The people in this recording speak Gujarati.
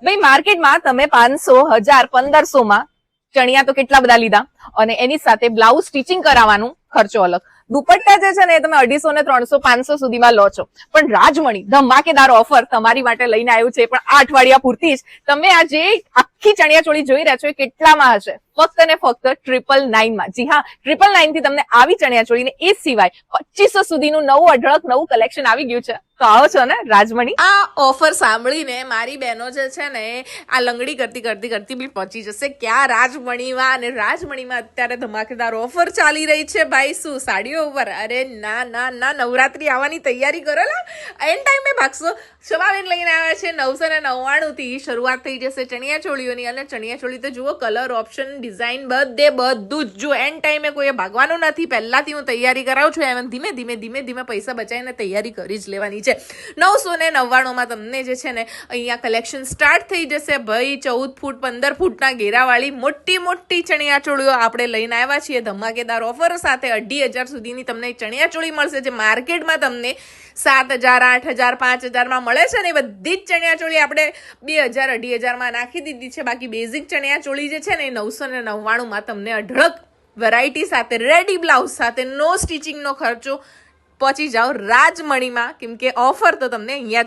ભાઈ માર્કેટમાં તમે 500, 1000, 1500 માં ચણિયા તો કેટલા બધા લીધા, અને એની સાથે બ્લાઉઝ સ્ટિચિંગ કરાવવાનું ખર્ચો અલગ. દુપટ્ટા જે છે ને એ તમે 250 ને 300, 500 સુધીમાં લો છો. પણ રાજમણી ધમાકેદાર ઓફર તમારી માટે લઈને આવ્યું છે, પણ આ અઠવાડિયા પૂરતી જ. તમે આ જે આખી ચણિયા ચોળી જોઈ રહ્યા છો એ કેટલામાં હશે? ફક્ત ને ફક્ત 999 માં. જી હા, 999 થી તમને આવી ચણિયા ચોળી ને એ સિવાય 2500 સુધીનું નવું અઢળક નવું કલેક્શન આવી ગયું છે. તો આવો છો ને રાજમણી. આ ઓફર સાંભળીને મારી બહેનો જે છે ને આ લંગડી કરતી બી પહોંચી જશે ક્યાં રાજમણીમાં. અને રાજમણીમાં અત્યારે ધમાકેદાર ઓફર ચાલી રહી છે ભાઈ. શું સાડીઓ ઉપર? અરે ના, નવરાત્રી આવવાની તૈયારી કરો લા. એન ટાઈમે ભાગશો. શવાબેન લઈને આવ્યા છે 999 થી શરૂઆત થઈ જશે ચણિયા ચોળીઓની. અને ચણિયા ચોળી તો જુઓ, કલર ઓપ્શન, ડિઝાઇન બધું જ જુઓ. એન ટાઈમે કોઈએ ભાગવાનું નથી. પહેલાથી હું તૈયારી કરાવું છું, એમ ધીમે પૈસા બચાવીને તૈયારી કરી જ લેવાની છે. 999 માં તમને જે છે ને અહીંયા કલેક્શન સ્ટાર્ટ થઈ જશે ભાઈ. 14 ફૂટ 15 ફૂટના ઘેરાવાળી મોટી ચણિયા ચોળીઓ આપણે લઈને આવ્યા છીએ ધમાકેદાર ઓફર સાથે. 2500 સુધીની તમને ચણિયા ચોળી મળશે, જે માર્કેટમાં તમને 7000, 8000, 5000 માં મળે છે ને. એ બધી જ ચણિયા ચોળી આપણે 2000, 2500 માં નાખી દીધી છે. બાકી બેઝિક ચણિયા ચોળી જે છે ને 999 માં તમને અઢળક વેરાયટી સાથે, રેડી બ્લાઉઝ સાથે, નો સ્ટિચિંગનો ખર્ચો. પહોંચી જાઓ રાજમણીમાં, કેમ કે ઓફર તો તમને અહીંયા